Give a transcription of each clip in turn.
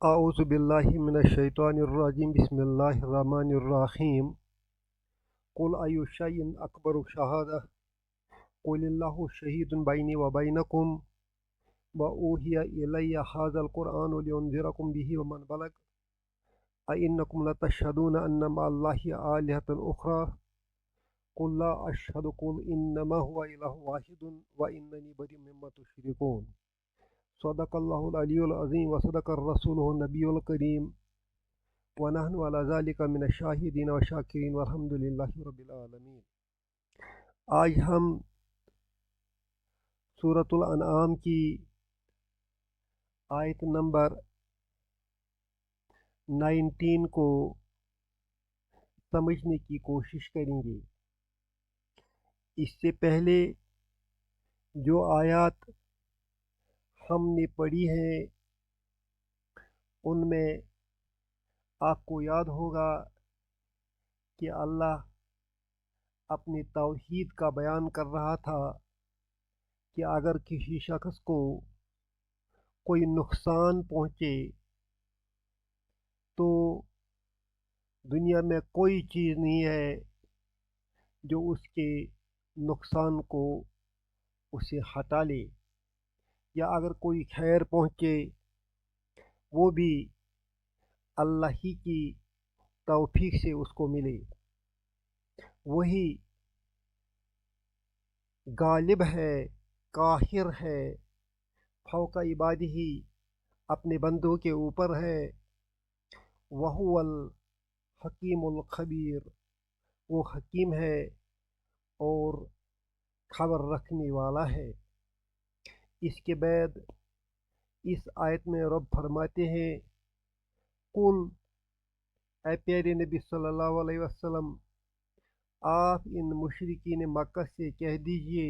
اعوذ باللہ من الشیطان الرجیم بسم اللہ الرحمن الرحیم قل ای شیء اکبر شہادہ قل اللہ شہید بینی و بینکم واوحی الی ھذا القرآن لانذرکم بہ ومن بلغ ائنکم لتشہدون ان مع اللہ آلہۃ اخری قل لا اشہد قل انما هو الہ واحد واننی بریء مما تشرکون صدق اللہ العلی العظیم وصدق الرسول النبی الکریم ونحن علی ذلک من الشاہدین والشاکرین والحمد للہ رب العالمین۔ آج ہم سورۃ الانعام کی آیت نمبر 19 کو سمجھنے کی کوشش کریں گے۔ اس سے پہلے جو آیات ہم نے پڑھی ہیں ان میں آپ کو یاد ہوگا کہ اللہ اپنی توحید کا بیان کر رہا تھا کہ اگر کسی شخص کو کوئی نقصان پہنچے تو دنیا میں کوئی چیز نہیں ہے جو اس کے نقصان کو اسے ہٹا لے، یا اگر کوئی خیر پہنچے وہ بھی اللہ ہی کی توفیق سے اس کو ملے۔ وہی غالب ہے، قاہر ہے، فوق عبادہ، اپنے بندوں کے اوپر ہے۔ وہو الحکیم الخبیر، وہ حکیم ہے اور خبر رکھنے والا ہے۔ اس کے بعد اس آیت میں رب فرماتے ہیں قل، اے پیارے نبی صلی اللہ علیہ وسلم، آپ ان مشرکین مکہ سے کہہ دیجئے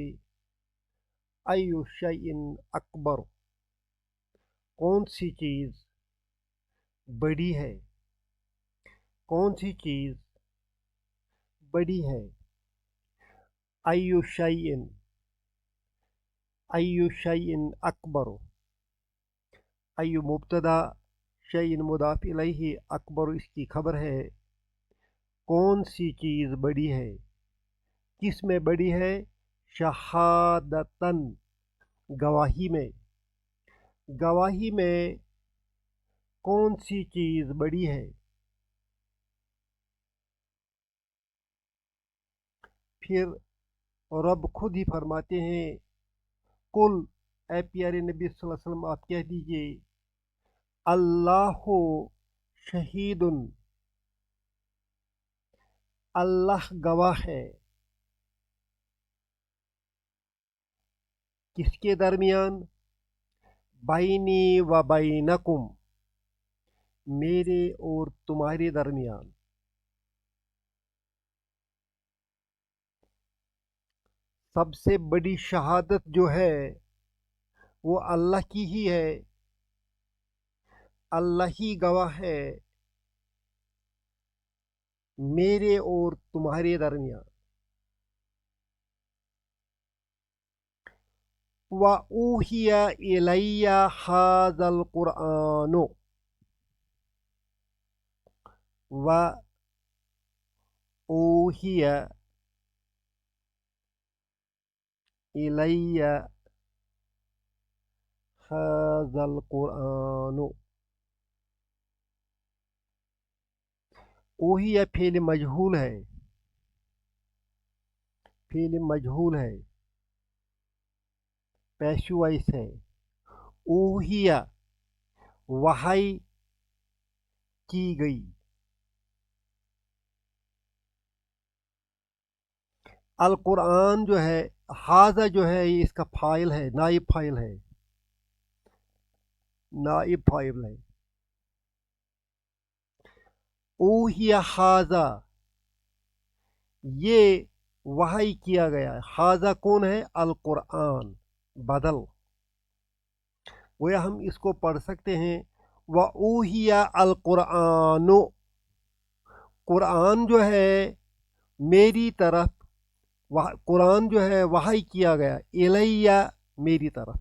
ایو شیء اکبر، کون سی چیز بڑی ہے، کون سی چیز بڑی ہے۔ ایو شیء، ایو شیء اکبر، ایو مبتدا، شیء مضاف الیہ، اکبر اس کی خبر ہے۔ کون سی چیز بڑی ہے، کس میں بڑی ہے؟ شہادتاً، گواہی میں۔ گواہی میں کون سی چیز بڑی ہے؟ پھر رب خود ہی فرماتے ہیں قل، اے پیارے نبی صلی اللہ علیہ وسلم آپ کہہ دیجئے اللہ شہید، اللہ گواہ ہے۔ کس کے درمیان؟ بینی و بینکم، میرے اور تمہارے درمیان۔ سب سے بڑی شہادت جو ہے وہ اللہ کی ہی ہے، اللہ ہی گواہ ہے میرے اور تمہارے درمیان۔ وَأُوحِيَ إِلَيَّ هَذَا الْقُرْآنُ، وَأُوحِيَ إِلَيَّ هَذَا الْقُرْآنُ۔ اوہیہ فعل مجہول ہے، فعل مجہول ہے، پیشو وائس ہے۔ اوہیہ وحی کی گئی۔ القرآن جو ہے، حاضہ جو ہے یہ اس کا فاعل ہے، نائب فاعل ہے، نائب فاعل ہے۔ اوہیہ حاضہ، یہ وحی کیا گیا ہے۔ حاضہ کون ہے؟ القرآن، بدل۔ گویا ہم اس کو پڑھ سکتے ہیں وَأُوحِيَ القرآن، قرآن جو ہے میری طرف، قرآن جو ہے وحی کیا گیا، الیہ میری طرف۔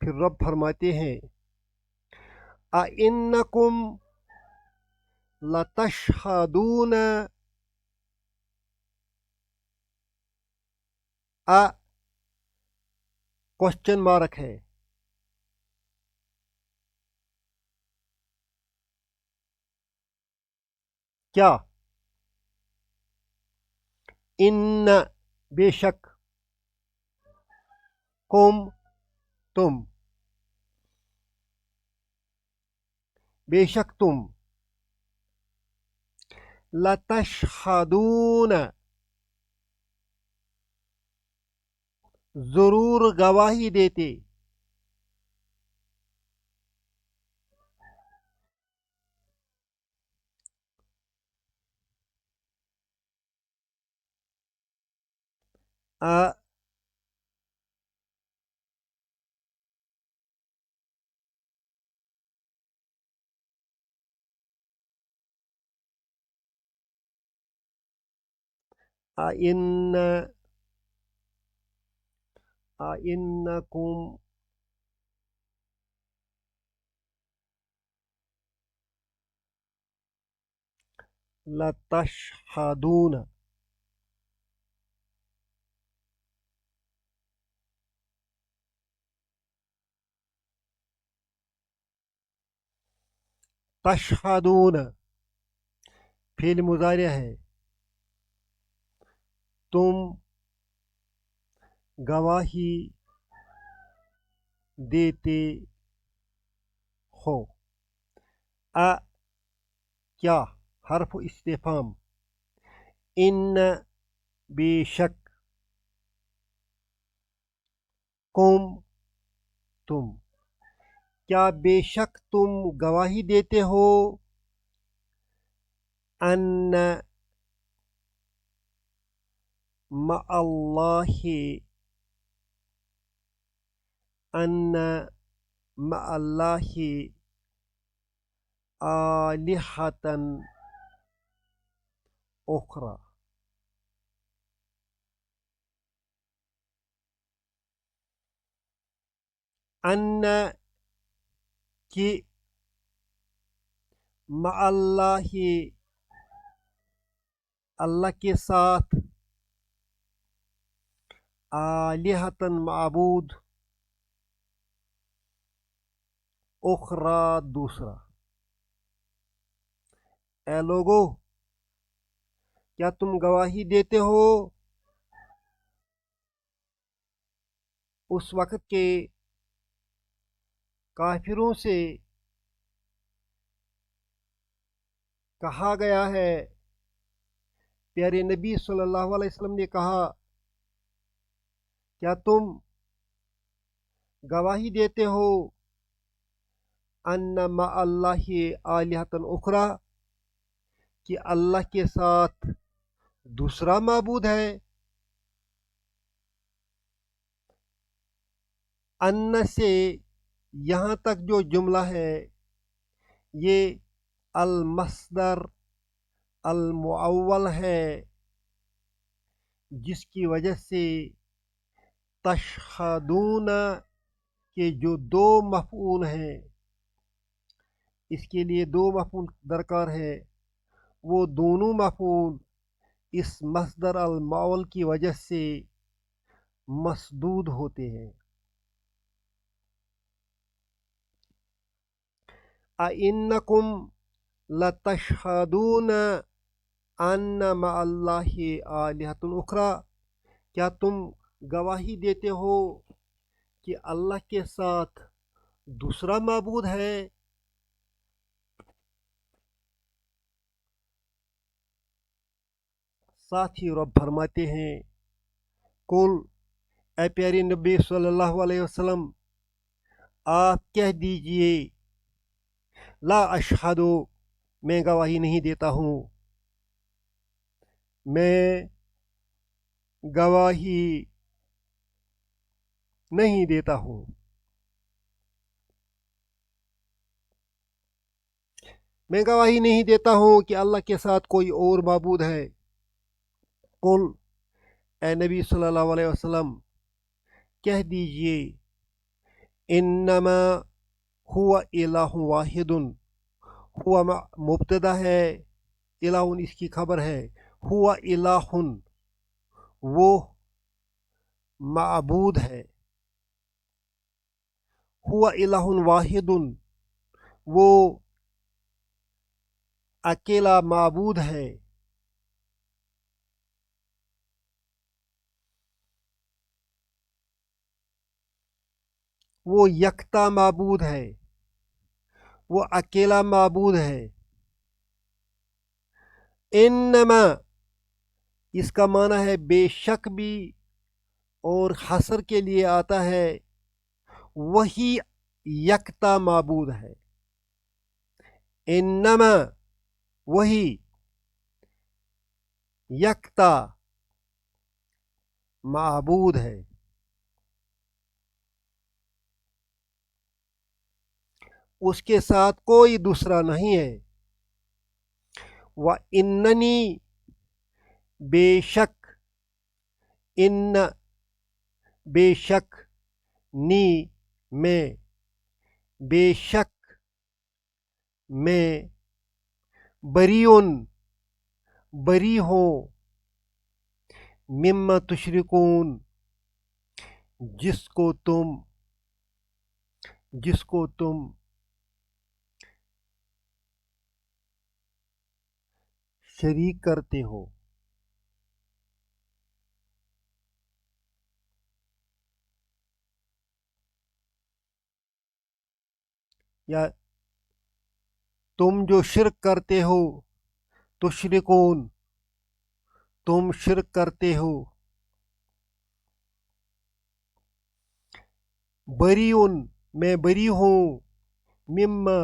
پھر رب فرماتے ہیں اَإِنَّكُمْ لَتَشْهَدُونَ کوسچن مارک ہے، کیا؟ ان بے شک، کم تم، بے شک تم، لتشہدون ضرور گواہی دیتے، أَإِنَّكُمْ لتشہدون تشہدون فعل مضارع ہے، تم گواہی دیتے ہو، کیا حرف استفہام، ان بے شک، کم تم، کیا بے شک تم گواہی دیتے ہو، ان مع اللہ، ان مع اللہ آلہۃ اخری، ان کی مع اللہ، اللہ کے ساتھ، آلہۃ معبود، اخری دوسرا، اے لوگو کیا تم گواہی دیتے ہو اس وقت کے کافروں سے کہا گیا ہے، پیارے نبی صلی اللہ علیہ وسلم نے کہا کیا تم گواہی دیتے ہو ان مع اللہ آلہۃ اخری، کہ اللہ کے ساتھ دوسرا معبود ہے، ان سے یہاں تک جو جملہ ہے یہ المصدر المعول ہے، جس کی وجہ سے تشہدون کے جو دو مفعول ہیں، اس کے لیے دو مفعول درکار ہے، وہ دونوں مفعول اس مصدر المعول کی وجہ سے مسدود ہوتے ہیں۔ اَإِنَّكُمْ لَتَشْهَدُونَ أَنَّ مَعَ اللَّهِ آلِهَةً أُخْرَى، کیا تم گواہی دیتے ہو کہ اللہ کے ساتھ دوسرا معبود ہے؟ ساتھ ہی رب فرماتے ہیں قل، اے پیارے نبی صلی اللہ علیہ وسلم آپ کہہ دیجئے لا اشہد، میں گواہی نہیں دیتا ہوں، میں گواہی نہیں دیتا ہوں، میں گواہی نہیں دیتا ہوں کہ اللہ کے ساتھ کوئی اور معبود ہے۔ قل، اے نبی صلی اللہ علیہ وسلم کہہ دیجئے انما ہوا الہ واحد، ہوا مبتدا ہے، الہ اس کی خبر ہے، ہوا الہ وہ معبود ہے، ہوا الہ واحد وہ اکیلا معبود ہے، وہ یکتا معبود ہے، وہ اکیلا معبود ہے۔ انما اس کا معنی ہے بے شک بھی، اور حصر کے لیے آتا ہے، وہی یکتا معبود ہے۔ انما وہی یکتا معبود ہے، اس کے ساتھ کوئی دوسرا نہیں ہے۔ وَإِنَّنِي بے شک، ان بے شک، نی میں، بے شک میں، بریون بری ہوں، مما تشرکون جس کو تم شریک کرتے ہو۔ یا تم جو شرک کرتے ہو، تشرکون تم شرک کرتے ہو، بریون میں بری ہوں، مما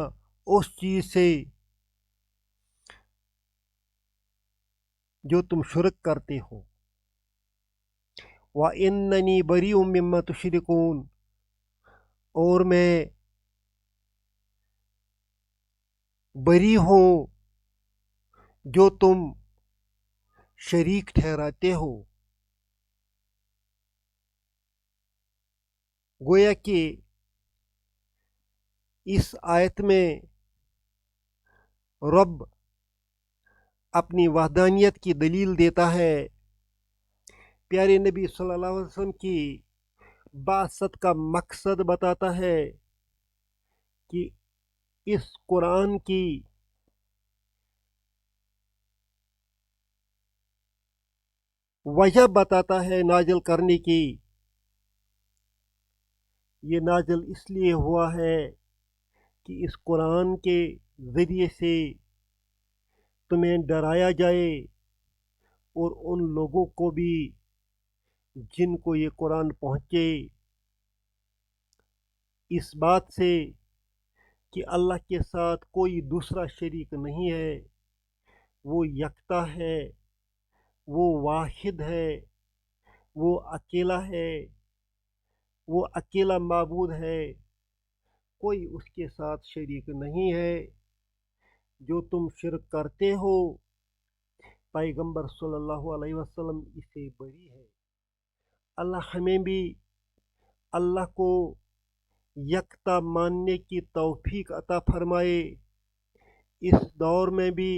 اس چیز سے جو تم شرک کرتے ہو۔ وَإِنَّنِي بَرِيءٌ مِّمَّا تُشْرِكُونَ اور میں بری ہوں جو تم شریک ٹھہراتے ہو۔ گویا کہ اس آیت میں رب اپنی وحدانیت کی دلیل دیتا ہے، پیارے نبی صلی اللہ علیہ وسلم کی بعثت کا مقصد بتاتا ہے، کہ اس قرآن کی وجہ بتاتا ہے نازل کرنے کی۔ یہ نازل اس لیے ہوا ہے کہ اس قرآن کے ذریعے سے تمہیں ڈرایا جائے، اور ان لوگوں کو بھی جن کو یہ قرآن پہنچے، اس بات سے کہ اللہ کے ساتھ کوئی دوسرا شریک نہیں ہے، وہ یکتا ہے، وہ واحد ہے، وہ اکیلا ہے، وہ اکیلا معبود ہے، کوئی اس کے ساتھ شریک نہیں ہے۔ جو تم شرک کرتے ہو، پیغمبر صلی اللہ علیہ وسلم اسے بری ہے۔ اللہ ہمیں بھی اللہ کو یکتا ماننے کی توفیق عطا فرمائے۔ اس دور میں بھی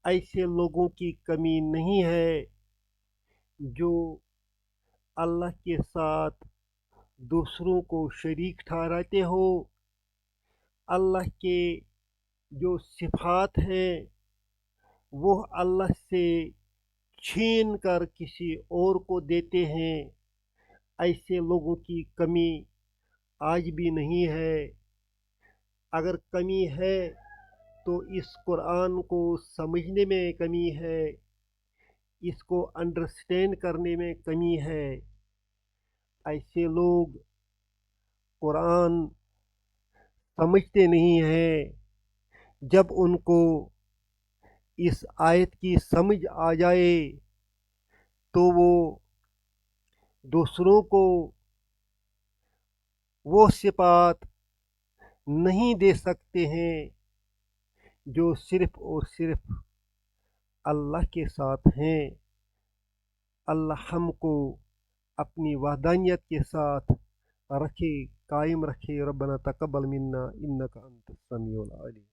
ایسے لوگوں کی کمی نہیں ہے جو اللہ کے ساتھ دوسروں کو شریک ٹھہراتے ہو۔ اللہ کے جو صفات ہیں وہ اللہ سے چھین کر کسی اور کو دیتے ہیں۔ ایسے لوگوں کی کمی آج بھی نہیں ہے۔ اگر کمی ہے تو اس قرآن کو سمجھنے میں کمی ہے، اس کو انڈرسٹینڈ کرنے میں کمی ہے۔ ایسے لوگ قرآن سمجھتے نہیں ہیں۔ جب ان کو اس آیت کی سمجھ آ جائے تو وہ دوسروں کو وہ صفات نہیں دے سکتے ہیں جو صرف اور صرف اللہ کے ساتھ ہیں۔ اللہ ہم کو اپنی وحدانیت کے ساتھ رکھے۔ قائم رکھے. ربنا تقبل منا انک انت السمیع العلیم.